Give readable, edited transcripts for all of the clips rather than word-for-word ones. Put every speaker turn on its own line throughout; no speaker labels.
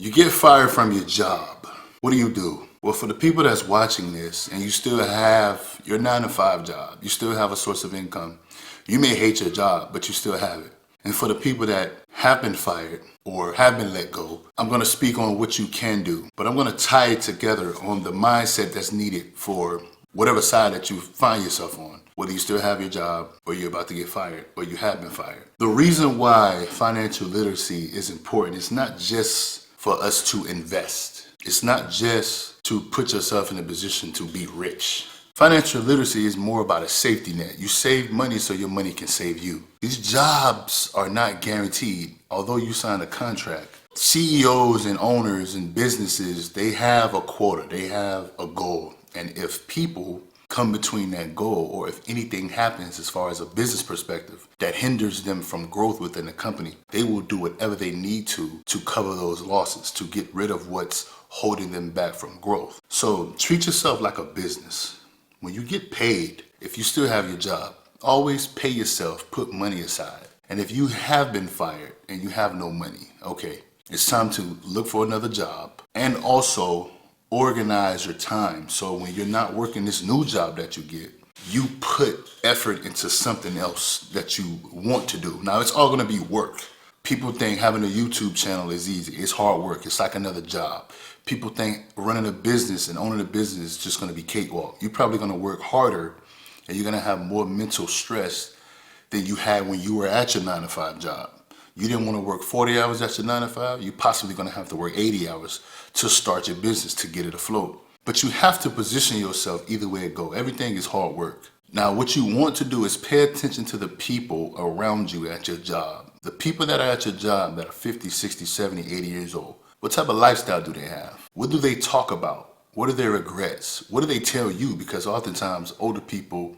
You get fired from your job. What do? Well, for the people that's watching this and you still have your 9 to 5 job, you still have a source of income, you may hate your job, but you still have it. And for the people that have been fired or have been let go, I'm going to speak on what you can do, but I'm going to tie it together on the mindset that's needed for whatever side that you find yourself on, whether you still have your job or you're about to get fired or you have been fired. The reason why financial literacy is important is not just for us to invest. It's not just to put yourself in a position to be rich. Financial literacy is more about a safety net. You save money so your money can save you. These jobs are not guaranteed, although you sign a contract. CEOs and owners and businesses, they have a quota, they have a goal. And if people come between that goal, or if anything happens as far as a business perspective that hinders them from growth within the company, they will do whatever they need to cover those losses, to get rid of what's holding them back from growth. So treat yourself like a business. When you get paid, if you still have your job, always pay yourself, put money aside. And if you have been fired and you have no money, okay, it's time to look for another job and also organize your time. So when you're not working this new job that you get, you put effort into something else that you want to do. Now, it's all going to be work. People think having a YouTube channel is easy. It's hard work. It's like another job. People think running a business and owning a business is just going to be cakewalk. You're probably going to work harder and you're going to have more mental stress than you had when you were at your 9 to 5 job. You didn't want to work 40 hours at your 9 to 5. You're possibly going to have to work 80 hours to start your business, to get it afloat. But you have to position yourself either way it go. Everything is hard work. Now, what you want to do is pay attention to the people around you at your job. The people that are at your job that are 50, 60, 70, 80 years old. What type of lifestyle do they have? What do they talk about? What are their regrets? What do they tell you? Because oftentimes older people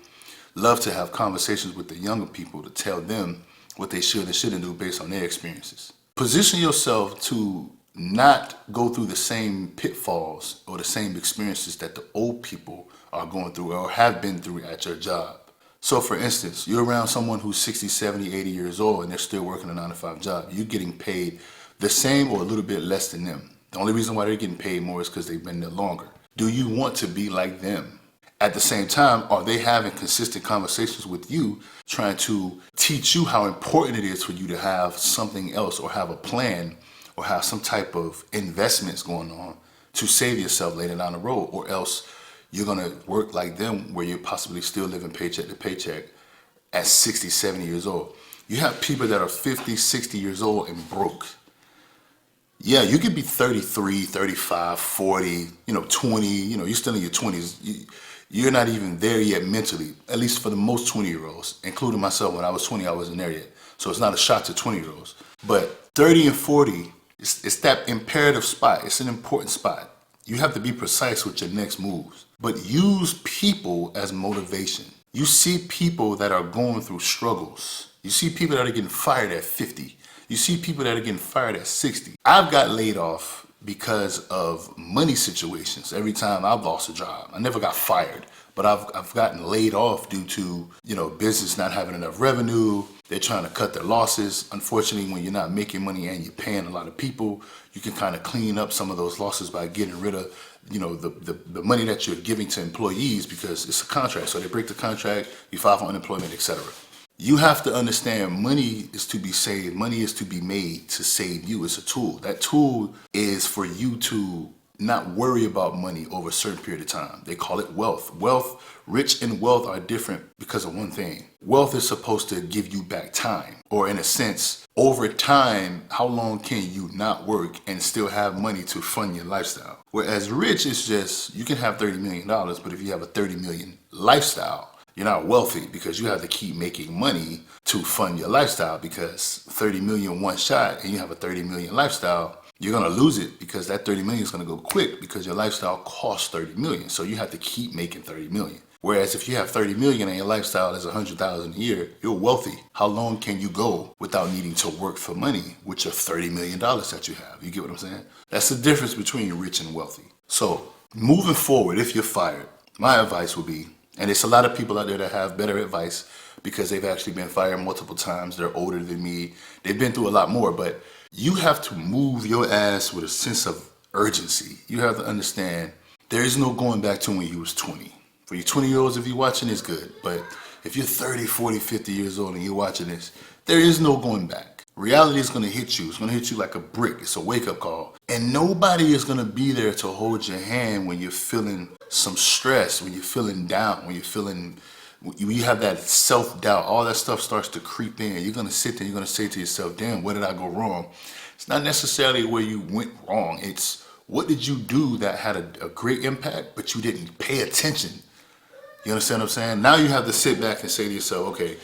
love to have conversations with the younger people to tell them what they should and shouldn't do based on their experiences. Position yourself to not go through the same pitfalls or the same experiences that the old people are going through or have been through at your job. So for instance, you're around someone who's 60, 70, 80 years old and they're still working a 9 to 5 job. You're getting paid the same or a little bit less than them. The only reason why they're getting paid more is because they've been there longer. Do you want to be like them? At the same time, are they having consistent conversations with you, trying to teach you how important it is for you to have something else or have a plan or have some type of investments going on to save yourself later down the road? Or else you're going to work like them where you're possibly still living paycheck to paycheck at 60, 70 years old. You have people that are 50, 60 years old and broke. Yeah, you could be 33, 35, 40, 20, you're still in your 20s. You're not even there yet mentally, at least for the most 20-year-olds, including myself. When I was 20, I wasn't there yet. So it's not a shot to 20-year-olds. But 30 and 40, it's that imperative spot. It's an important spot. You have to be precise with your next moves. But use people as motivation. You see people that are going through struggles. You see people that are getting fired at 50. You see people that are getting fired at 60. I've got laid off because of money situations. Every time I've lost a job, I never got fired, but I've gotten laid off due to, business not having enough revenue. They're trying to cut their losses. Unfortunately, when you're not making money and you're paying a lot of people, you can kind of clean up some of those losses by getting rid of, the money that you're giving to employees, because it's a contract. So they break the contract, you file for unemployment, etc. You have to understand money is to be saved. Money is to be made to save you. It's a tool. That tool is for you to not worry about money over a certain period of time. They call it wealth. Rich and wealth are different because of one thing. Wealth is supposed to give you back time, or in a sense, over time, how long can you not work and still have money to fund your lifestyle? Whereas rich is just, you can have $30 million, but if you have a 30 million lifestyle, you're not wealthy, because you have to keep making money to fund your lifestyle, because 30 million one shot and you have a 30 million lifestyle, you're going to lose it, because that 30 million is going to go quick, because your lifestyle costs 30 million. So you have to keep making 30 million. Whereas if you have 30 million and your lifestyle is 100,000 a year, you're wealthy. How long can you go without needing to work for money with your $30 million that you have? You get what I'm saying? That's the difference between rich and wealthy. So moving forward, if you're fired, my advice would be, and there's a lot of people out there that have better advice because they've actually been fired multiple times. They're older than me. They've been through a lot more. But You have to move your ass with a sense of urgency. You have to understand there is no going back to when you was 20. For you 20-year-olds, if you're watching this, good. But if you're 30, 40, 50 years old and you're watching this, there is no going back. Reality is going to hit you. It's going to hit you like a brick. It's a wake-up call. And nobody is going to be there to hold your hand when you're feeling some stress, when you're feeling down, when you have that self-doubt. All that stuff starts to creep in. You're going to sit there, you're going to say to yourself, damn, where did I go wrong? It's not necessarily where you went wrong. It's what did you do that had a great impact, but you didn't pay attention. You understand what I'm saying? Now you have to sit back and say to yourself, okay,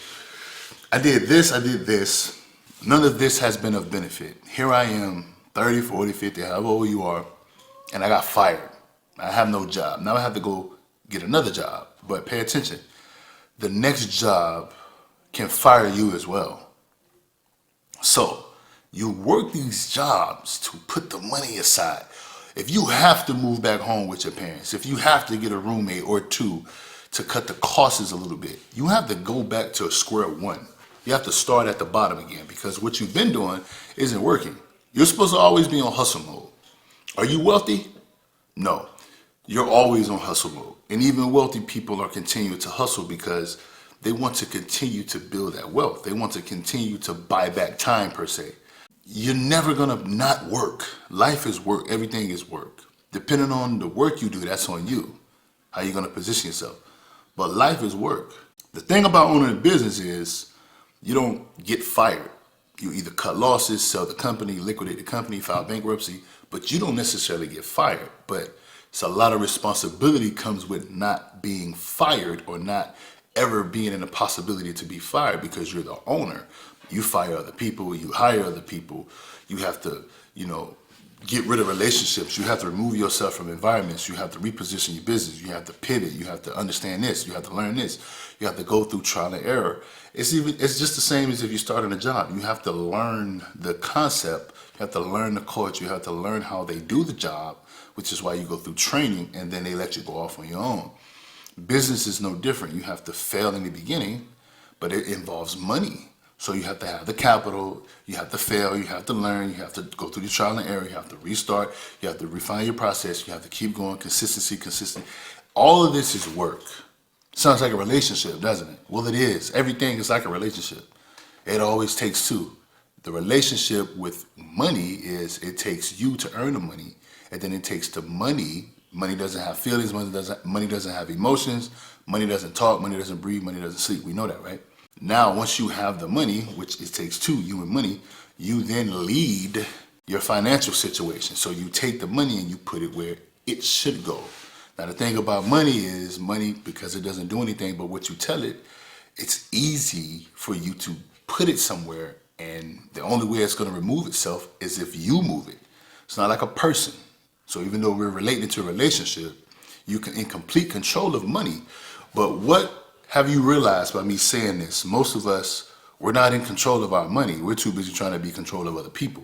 I did this. None of this has been of benefit. Here I am, 30, 40, 50, however old you are, and I got fired. I have no job. Now I have to go get another job. But pay attention. The next job can fire you as well. So you work these jobs to put the money aside. If you have to move back home with your parents, if you have to get a roommate or two to cut the costs a little bit, you have to go back to square one. You have to start at the bottom again because what you've been doing isn't working. You're supposed to always be on hustle mode. Are you wealthy? No. You're always on hustle mode. And even wealthy people are continuing to hustle because they want to continue to build that wealth. They want to continue to buy back time, per se. You're never going to not work. Life is work. Everything is work. Depending on the work you do, that's on you. How you're going to position yourself. But life is work. The thing about owning a business is you don't get fired. You either cut losses, sell the company, liquidate the company, file bankruptcy, but you don't necessarily get fired. But it's a lot of responsibility comes with not being fired or not ever being in a possibility to be fired because you're the owner. You fire other people, you hire other people, you have to, get rid of relationships, you have to remove yourself from environments, you have to reposition your business, you have to pivot, you have to understand this, you have to learn this, you have to go through trial and error. It's just the same as if you're starting a job. You have to learn the concept, you have to learn the culture, you have to learn how they do the job, which is why you go through training and then they let you go off on your own. Business is no different. You have to fail in the beginning, but it involves money. So you have to have the capital, you have to fail, you have to learn, you have to go through the trial and error, you have to restart, you have to refine your process, you have to keep going, consistent. All of this is work. Sounds like a relationship, doesn't it? Well, it is. Everything is like a relationship. It always takes two. The relationship with money is it takes you to earn the money, and then it takes the money. Money doesn't have feelings, money doesn't have emotions, money doesn't talk, money doesn't breathe, money doesn't sleep. We know that, right? Now, once you have the money, which it takes two, you and money, you then lead your financial situation. So you take the money and you put it where it should go. Now, the thing about money is money, because it doesn't do anything but what you tell it, it's easy for you to put it somewhere, and the only way it's going to remove itself is if you move it. It's not like a person. So even though we're related to a relationship, you can in complete control of money. But what have you realized by me saying this? Most of us, we're not in control of our money. We're too busy trying to be in control of other people.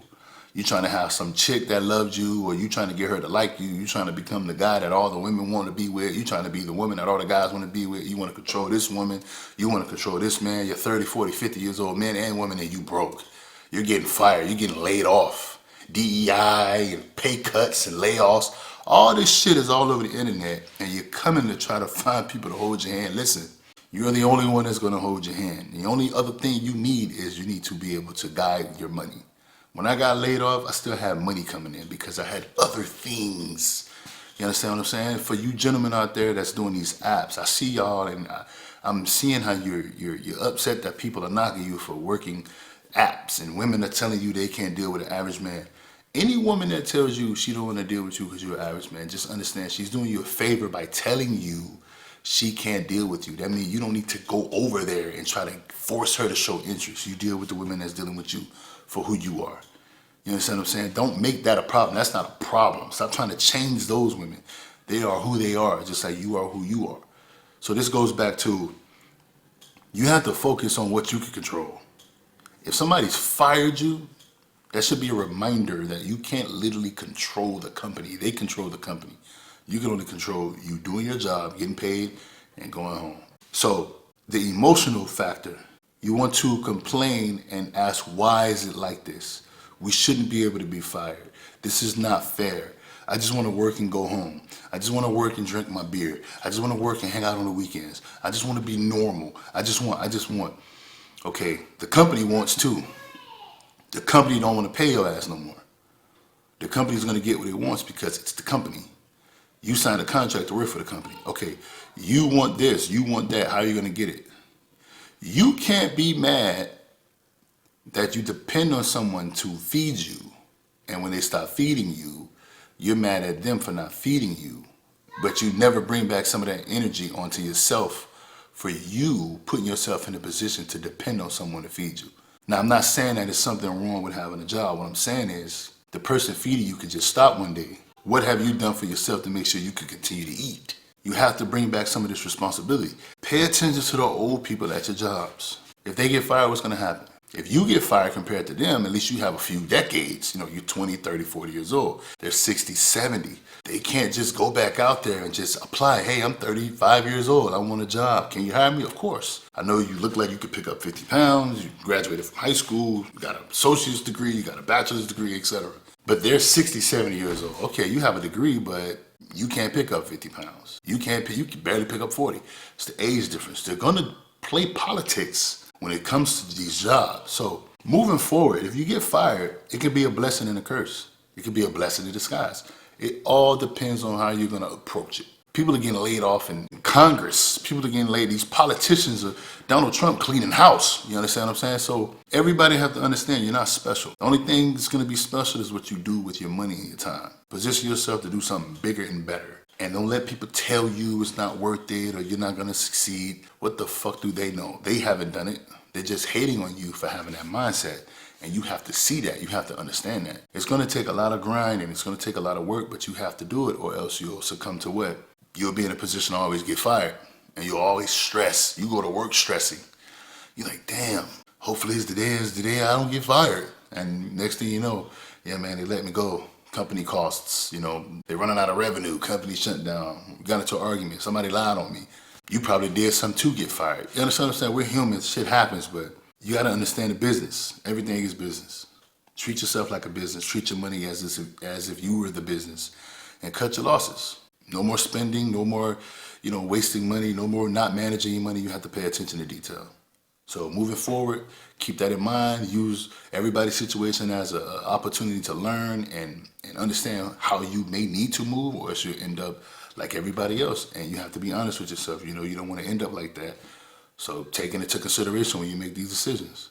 You're trying to have some chick that loves you, or you trying to get her to like you. You're trying to become the guy that all the women want to be with. You're trying to be the woman that all the guys want to be with. You want to control this woman. You want to control this man. You're 30, 40, 50 years old, man and woman, and you broke. You're getting fired. You're getting laid off. DEI and pay cuts and layoffs. All this shit is all over the internet, and you're coming to try to find people to hold your hand. Listen, you're the only one that's going to hold your hand. The only other thing you need is you need to be able to guide your money. When I got laid off, I still had money coming in because I had other things. You understand what I'm saying? For you gentlemen out there that's doing these apps, I see y'all, and I'm seeing how you're upset that people are knocking you for working apps, and women are telling you they can't deal with an average man. Any woman that tells you she don't want to deal with you because you're an average man, just understand she's doing you a favor by telling you she can't deal with you. That means you don't need to go over there and try to force her to show interest. You deal with the women that's dealing with you for who you are. You understand what I'm saying? Don't make that a problem. That's not a problem. Stop trying to change those women. They are who they are, just like you are who you are. So this goes back to, you have to focus on what you can control. If somebody's fired you, that should be a reminder that you can't literally control the company. They control the company. You can only control you doing your job, getting paid, and going home. So the emotional factor, you want to complain and ask, why is it like this? We shouldn't be able to be fired. This is not fair. I just want to work and go home. I just want to work and drink my beer. I just want to work and hang out on the weekends. I just want to be normal. I just want. Okay, the company wants too. The company don't want to pay your ass no more. The company's going to get what it wants because it's the company. You signed a contract to work for the company. Okay, you want this, you want that. How are you going to get it? You can't be mad that you depend on someone to feed you, and when they stop feeding you, you're mad at them for not feeding you, but you never bring back some of that energy onto yourself for you putting yourself in a position to depend on someone to feed you. Now, I'm not saying that there's something wrong with having a job. What I'm saying is the person feeding you could just stop one day. What have you done for yourself to make sure you can continue to eat? You have to bring back some of this responsibility. Pay attention to the old people at your jobs. If they get fired, what's going to happen? If you get fired compared to them, at least you have a few decades. You're 20, 30, 40 years old. They're 60, 70. They can't just go back out there and just apply. Hey, I'm 35 years old. I want a job. Can you hire me? Of course. I know you look like you could pick up 50 pounds. You graduated from high school. You got an associate's degree. You got a bachelor's degree, etc. But they're 60, 70 years old. Okay, you have a degree, but you can't pick up 50 pounds. You can barely pick up 40. It's the age difference. They're going to play politics when it comes to these jobs. So moving forward, if you get fired, it could be a blessing and a curse. It could be a blessing in disguise. It all depends on how you're going to approach it. People are getting laid off in Congress. People are getting laid. These politicians are Donald Trump cleaning house. You understand what I'm saying? So everybody have to understand you're not special. The only thing that's going to be special is what you do with your money and your time. Position yourself to do something bigger and better. And don't let people tell you it's not worth it or you're not going to succeed. What the fuck do they know? They haven't done it. They're just hating on you for having that mindset. And you have to see that. You have to understand that. It's going to take a lot of grinding. It's going to take a lot of work, but you have to do it or else you'll succumb to what? You'll be in a position to always get fired. And you'll always stress. You go to work stressing. You're like, damn, hopefully it's the day I don't get fired. And next thing you know, yeah, man, they let me go. Company costs, they're running out of revenue. Company shut down. We got into an argument. Somebody lied on me. You probably did something to get fired. You understand what I'm saying? We're humans. Shit happens, but you got to understand the business. Everything is business. Treat yourself like a business. Treat your money as if you were the business, and cut your losses. No more spending. No more, wasting money. No more not managing your money. You have to pay attention to detail. So moving forward, keep that in mind. Use everybody's situation as an opportunity to learn and understand how you may need to move, or else you end up like everybody else. And you have to be honest with yourself. You don't want to end up like that. So take it into consideration when you make these decisions.